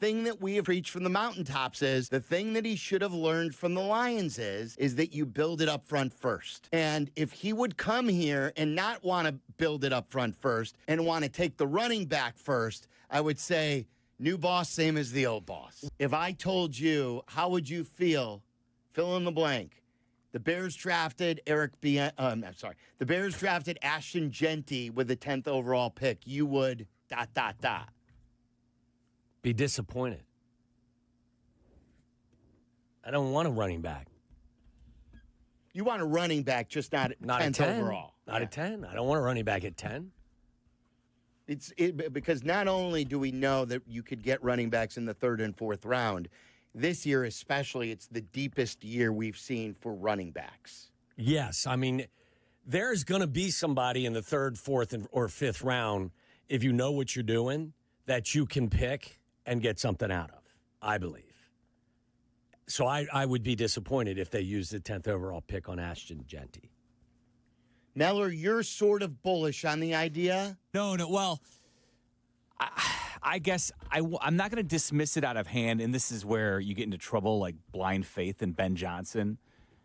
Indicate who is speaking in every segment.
Speaker 1: thing that we have preached from the mountaintops is the thing that he should have learned from the Lions is that you build it up front first. And if he would come here and not want to build it up front first and want to take the running back first, I would say, new boss, same as the old boss. If I told you, how would you feel? Fill in the blank. The Bears drafted the Bears drafted Ashton Jeanty with the 10th overall pick. You would ...
Speaker 2: Be disappointed. I don't want a running back.
Speaker 1: You want a running back, just not 10th overall.
Speaker 2: Not at 10. I don't want a running back at 10.
Speaker 1: Because not only do we know that you could get running backs in the 3rd and 4th round, this year especially, it's the deepest year we've seen for running backs.
Speaker 2: Yes, I mean, there's going to be somebody in the 3rd, 4th, or 5th round, if you know what you're doing, that you can pick and get something out of, I believe. So I would be disappointed if they used the 10th overall pick on Ashton Jeanty.
Speaker 1: Meller, you're sort of bullish on the idea?
Speaker 3: No. Well, I guess I'm not going to dismiss it out of hand, and this is where you get into trouble, like blind faith in Ben Johnson,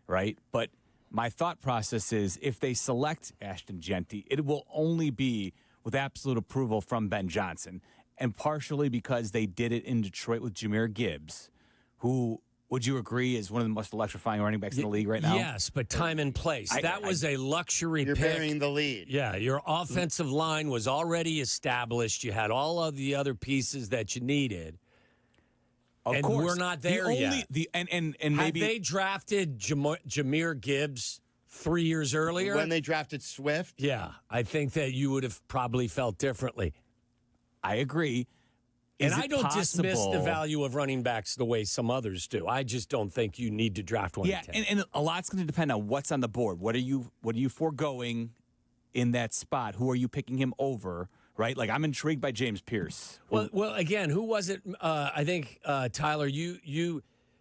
Speaker 3: right? But my thought process is if they select Ashton Jeanty, it will only be with absolute approval from Ben Johnson, and partially because they did it in Detroit with Jahmyr Gibbs, who, would you agree, is one of the most electrifying running backs in the league right now?
Speaker 2: Yes, but time and place. That was a luxury
Speaker 1: you're
Speaker 2: pick.
Speaker 1: You're burying the lead.
Speaker 2: Yeah, your offensive line was already established. You had all of the other pieces that you needed.
Speaker 3: Of course.
Speaker 2: We're not there yet.
Speaker 3: And
Speaker 2: had
Speaker 3: maybe
Speaker 2: they drafted Jahmyr Gibbs 3 years earlier?
Speaker 1: When they drafted Swift?
Speaker 2: Yeah, I think that you would have probably felt differently.
Speaker 3: I agree.
Speaker 2: And I don't dismiss the value of running backs the way some others do. I just don't think you need to draft one.
Speaker 3: Yeah, and a lot's going to depend on what's on the board. What are you foregoing in that spot? Who are you picking him over? Right? Like, I'm intrigued by James Pierce.
Speaker 2: Well, again, who was it? I think Tyler,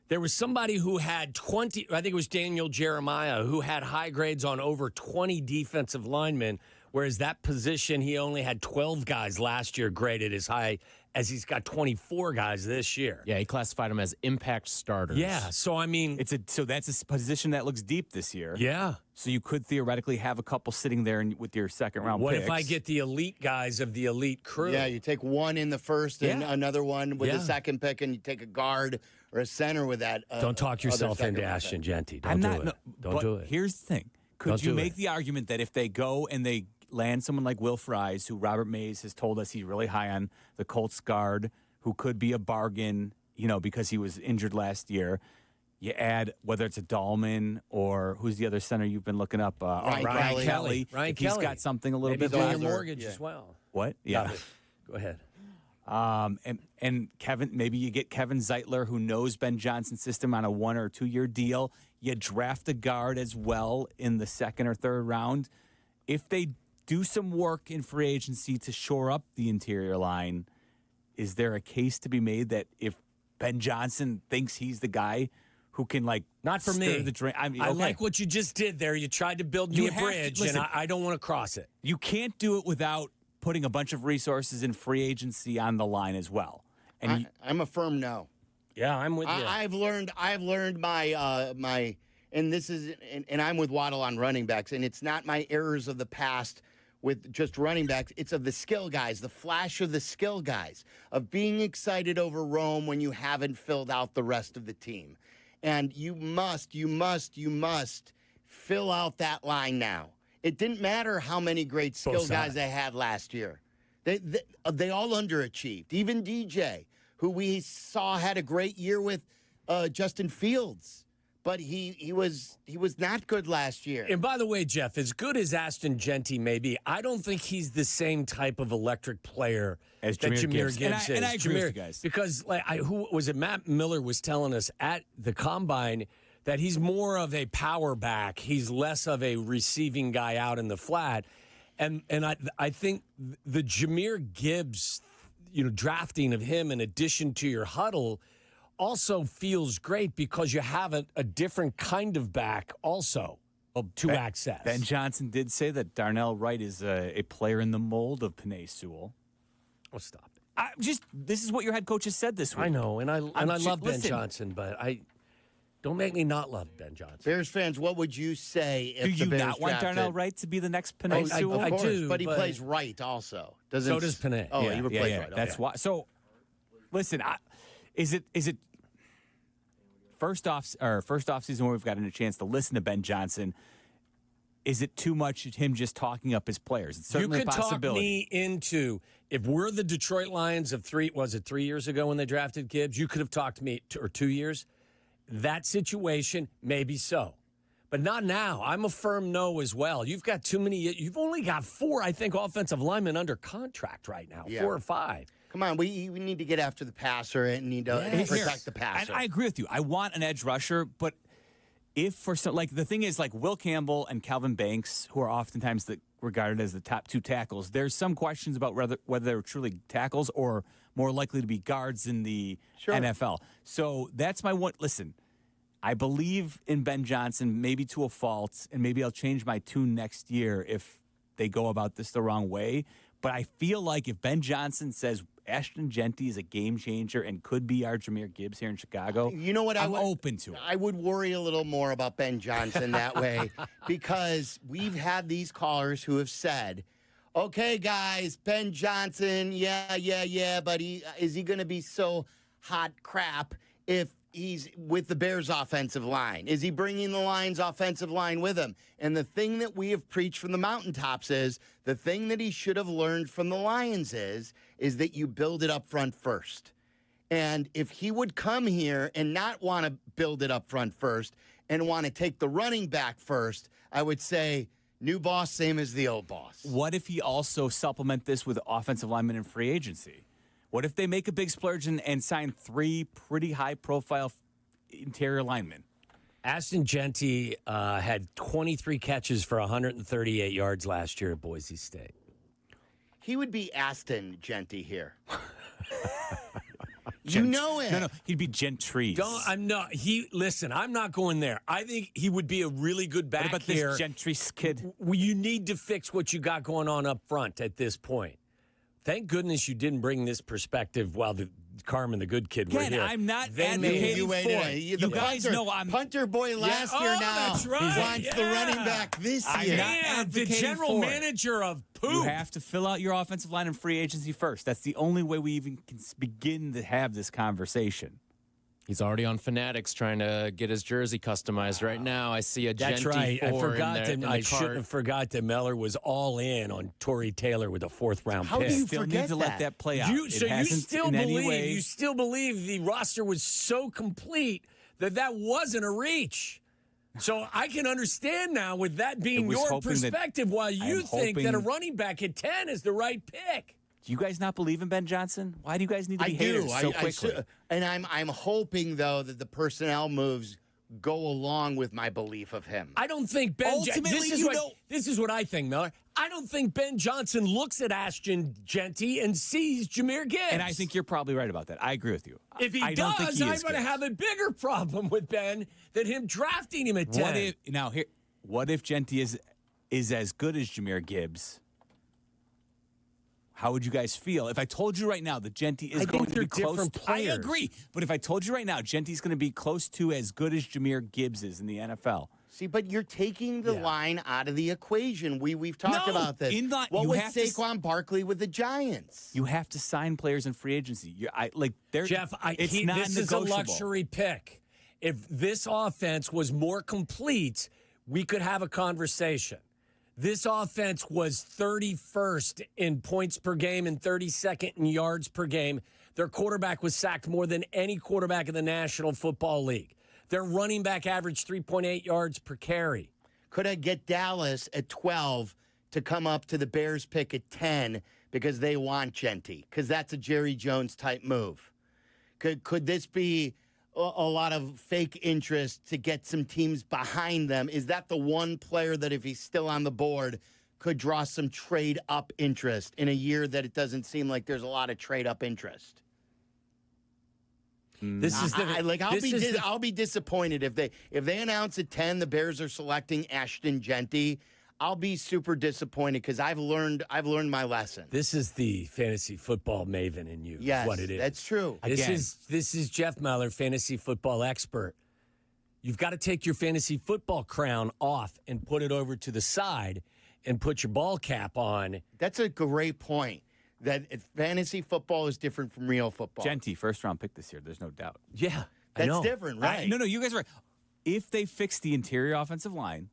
Speaker 2: there was somebody who had 20. I think it was Daniel Jeremiah who had high grades on over 20 defensive linemen. Whereas that position, he only had 12 guys last year graded as high as he's got 24 guys this year.
Speaker 4: Yeah, he classified them as impact starters.
Speaker 2: Yeah, so I mean,
Speaker 3: so that's a position that looks deep this year.
Speaker 2: Yeah.
Speaker 3: So you could theoretically have a couple sitting there with your second round
Speaker 2: what
Speaker 3: picks.
Speaker 2: if I get the elite guys of the elite crew?
Speaker 1: Yeah, you take one in the first and another one with the second pick, and you take a guard or a center with that.
Speaker 2: Don't talk yourself into Ashton Jeanty. Don't do it.
Speaker 3: Here's the thing. Could you make the argument that if they go and they land someone like Will Fries, who Robert Mays has told us he's really high on, the Colts guard, who could be a bargain, because he was injured last year. You add, whether it's a Dahlman or who's the other center you've been looking up?
Speaker 1: Ryan
Speaker 3: Kelly.
Speaker 2: Ryan
Speaker 3: He's
Speaker 2: Kelly.
Speaker 3: got something a little
Speaker 2: Maybe
Speaker 3: bit
Speaker 2: do your
Speaker 3: better.
Speaker 2: mortgage as well.
Speaker 3: What? Yeah.
Speaker 2: Go ahead.
Speaker 3: And Kevin, maybe you get Kevin Zeitler, who knows Ben Johnson's system, on a 1 or 2 year deal. You draft a guard as well in the 2nd or 3rd round. If they do some work in free agency to shore up the interior line, is there a case to be made that if Ben Johnson thinks he's the guy who can,
Speaker 2: not for me.
Speaker 3: I
Speaker 2: like what you just did there. You tried to build me a bridge, and I don't want to cross it.
Speaker 3: You can't do it without putting a bunch of resources in free agency on the line as well. And
Speaker 1: I'm a firm no.
Speaker 2: Yeah, I'm with you.
Speaker 1: I've learned my and this is and I'm with Waddle on running backs, and it's not my errors of the past with just running backs. It's of the skill guys, the flash of the skill guys, of being excited over Rome when you haven't filled out the rest of the team. And you must fill out that line now. It didn't matter how many great skill guys they had last year. They all underachieved. Even DJ, who we saw had a great year with Justin Fields. But he was not good last year.
Speaker 2: And by the way, Jeff, as good as Ashton Jeanty may be, I don't think he's the same type of electric player
Speaker 3: as
Speaker 2: Jahmyr Gibbs is.
Speaker 3: And I agree with you guys.
Speaker 2: Because who was it? Matt Miller was telling us at the Combine that he's more of a power back. He's less of a receiving guy out in the flat. And I think the Jahmyr Gibbs, drafting of him in addition to your huddle also feels great because you have a different kind of back also to access.
Speaker 3: Ben Johnson did say that Darnell Wright is a player in the mold of Penei Sewell.
Speaker 2: Oh, stop it.
Speaker 3: This is what your head coach has said this week.
Speaker 2: I know, and I love Ben
Speaker 3: listen.
Speaker 2: Johnson, but don't make me not love Ben Johnson.
Speaker 1: Bears fans, what would you say if
Speaker 3: Do
Speaker 1: the
Speaker 3: you
Speaker 1: Bears
Speaker 3: not want
Speaker 1: drafted?
Speaker 3: Darnell Wright to be the next Panay
Speaker 1: Of
Speaker 3: Sewell?
Speaker 2: I
Speaker 1: course,
Speaker 2: do,
Speaker 1: but he
Speaker 2: but-
Speaker 1: plays right also.
Speaker 2: So does Panay.
Speaker 1: Oh, he plays right.
Speaker 3: That's
Speaker 1: okay.
Speaker 3: why. So, listen, is it first off season where we've gotten a chance to listen to Ben Johnson? Is it too much him just talking up his players? It's certainly
Speaker 2: You could
Speaker 3: a possibility.
Speaker 2: talk me into, if we're the Detroit Lions of 3 years ago when they drafted Gibbs, you could have talked to me, or 2 years. That situation, maybe so. But not now. I'm a firm no as well. You've got too many. You've only got 4, I think, offensive linemen under contract right now.
Speaker 1: Yeah.
Speaker 2: 4 or 5.
Speaker 1: Come on, we need to get after the passer and need to protect the passer.
Speaker 3: And I agree with you. I want an edge rusher, but if for some, like the thing is, like Will Campbell and Calvin Banks, who are oftentimes regarded as the top 2 tackles, there's some questions about whether they're truly tackles or more likely to be guards in the NFL. So that's my one. Listen, I believe in Ben Johnson, maybe to a fault, and maybe I'll change my tune next year if they go about this the wrong way. But I feel like if Ben Johnson says Ashton Jeanty is a game changer and could be our Jahmyr Gibbs here in Chicago,
Speaker 1: You know what?
Speaker 3: I'm open to it.
Speaker 1: I would worry a little more about Ben Johnson that way because we've had these callers who have said, okay, guys, Ben Johnson, yeah, but is he going to be so hot crap if he's with the Bears' offensive line? Is he bringing the Lions' offensive line with him? And the thing that we have preached from the mountaintops is the thing that he should have learned from the Lions is that you build it up front first. And if he would come here and not want to build it up front first and want to take the running back first, I would say new boss, same as the old boss.
Speaker 3: What if he also supplement this with offensive linemen in free agency? What if they make a big splurge and sign 3 pretty high-profile interior linemen?
Speaker 2: Ashton Jeanty had 23 catches for 138 yards last year at Boise State.
Speaker 1: He would be Ashton Jeanty here. You know it.
Speaker 3: No, he'd be Gentry.
Speaker 2: Listen, I'm not going there. I think he would be a really good back
Speaker 3: What about
Speaker 2: here.
Speaker 3: this Gentry's kid?
Speaker 2: You need to fix what you got going on up front at this point. Thank goodness you didn't bring this perspective while the Carmen, the good kid, were
Speaker 3: Again,
Speaker 2: here.
Speaker 3: I'm not
Speaker 2: They made
Speaker 3: advocating
Speaker 2: you
Speaker 3: for
Speaker 2: wait
Speaker 3: it. You guys know I'm
Speaker 1: punter boy last year now.
Speaker 2: That's right.
Speaker 1: Wants the running back this year.
Speaker 3: not
Speaker 2: And the
Speaker 3: advocating
Speaker 2: general
Speaker 3: for it.
Speaker 2: manager of poop.
Speaker 3: You have to fill out your offensive line in free agency first. That's the only way we even can begin to have this conversation.
Speaker 4: He's already on Fanatics trying to get his jersey customized right now. I see a
Speaker 2: That's
Speaker 4: Jenty
Speaker 2: right. I
Speaker 4: 4
Speaker 2: forgot
Speaker 4: in the
Speaker 2: I
Speaker 4: cart.
Speaker 2: shouldn't have forgot that Meller was all in on Torrey Taylor with a 4th-round
Speaker 1: How
Speaker 2: pick.
Speaker 1: do you
Speaker 3: Still
Speaker 1: forget
Speaker 3: need to let that play out.
Speaker 2: You
Speaker 3: It
Speaker 2: still
Speaker 3: hasn't in any way.
Speaker 2: you still believe the roster was so complete that wasn't a reach. So I can understand now with that being
Speaker 3: was
Speaker 2: your
Speaker 3: hoping that-
Speaker 2: perspective why you
Speaker 3: I'm
Speaker 2: think that a
Speaker 3: hoping-
Speaker 2: running back at 10 is the right pick.
Speaker 3: Do you guys not believe in Ben Johnson? Why do you guys need to
Speaker 1: I
Speaker 3: be
Speaker 1: do.
Speaker 3: haters so quickly?
Speaker 1: And I'm hoping though that the personnel moves go along with my belief of him.
Speaker 2: I don't think Ben.
Speaker 3: Ultimately,
Speaker 2: this is what I think, Miller. I don't think Ben Johnson looks at Ashton Jeanty and sees Jahmyr Gibbs.
Speaker 3: And I think you're probably right about that. I agree with you.
Speaker 2: if he
Speaker 3: I don't think
Speaker 2: does,
Speaker 3: he
Speaker 2: I'm
Speaker 3: is
Speaker 2: going to
Speaker 3: good.
Speaker 2: have a bigger problem with Ben than him drafting him at 10.
Speaker 3: What if Jenty is as good as Jahmyr Gibbs? How would you guys feel if I told you right now that Jenty is
Speaker 2: I
Speaker 3: going
Speaker 2: think
Speaker 3: to be
Speaker 2: they're
Speaker 3: close?
Speaker 2: different players.
Speaker 3: I agree, but if I told you right now Jenty's going to be close to as good as Jahmyr Gibbs is in the NFL,
Speaker 1: See, but you're taking the line out of the equation. We've talked
Speaker 3: No,
Speaker 1: about this. What
Speaker 3: you
Speaker 1: was
Speaker 3: have to
Speaker 1: Saquon Barkley with the Giants?
Speaker 3: you have to sign players in free agency.
Speaker 2: Jeff,
Speaker 3: it's
Speaker 2: this
Speaker 3: non-negotiable.
Speaker 2: is a luxury pick. If this offense was more complete, we could have a conversation. This offense was 31st in points per game and 32nd in yards per game. Their quarterback was sacked more than any quarterback in the National Football League. Their running back averaged 3.8 yards per carry.
Speaker 1: Could I get Dallas at 12 to come up to the Bears pick at 10 because they want Jenty? Because that's a Jerry Jones type move. Could this be a lot of fake interest to get some teams behind them? Is that the one player that if he's still on the board could draw some trade up interest in a year that it doesn't seem like there's a lot of trade up interest?
Speaker 2: This is
Speaker 1: I'll be disappointed if they announce at 10 the Bears are selecting Ashton Jeanty. I'll be super disappointed because I've learned my lesson.
Speaker 2: This is the fantasy football maven in you.
Speaker 1: Yes,
Speaker 2: is what it is.
Speaker 1: that's true.
Speaker 2: This is Jeff Meller, fantasy football expert. You've got to take your fantasy football crown off and put it over to the side and put your ball cap on.
Speaker 1: That's a great point. That fantasy football is different from real football.
Speaker 3: Genty, first round pick this year. There's no doubt.
Speaker 2: Yeah, I
Speaker 1: That's
Speaker 2: know.
Speaker 1: different, right?
Speaker 3: No, you guys are right. If they fix the interior offensive line,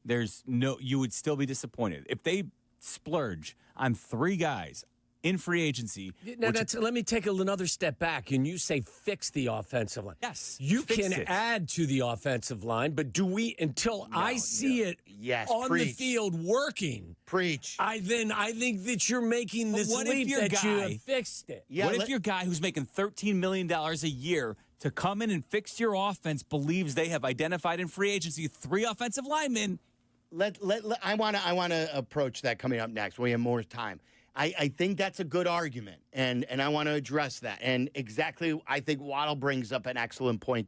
Speaker 3: you would still be disappointed. If they splurge on 3 guys in free agency.
Speaker 2: Now, let me take another step back. And you say fix the offensive line.
Speaker 3: Yes.
Speaker 2: You
Speaker 3: fix
Speaker 2: can
Speaker 3: it.
Speaker 2: add to the offensive line, but do we, until I see it on the
Speaker 1: preach.
Speaker 2: field working,
Speaker 1: Preach.
Speaker 2: I think that you're making this
Speaker 3: what if
Speaker 2: leap
Speaker 3: your
Speaker 2: that you
Speaker 3: guy-
Speaker 2: have fixed it.
Speaker 1: Yeah,
Speaker 3: What if your guy who's making $13 million a year to come in and fix your offense believes they have identified in free agency 3 offensive linemen?
Speaker 1: I want to approach that coming up next. We have more time. I think that's a good argument, and I want to address that. And exactly, I think Waddle brings up an excellent point,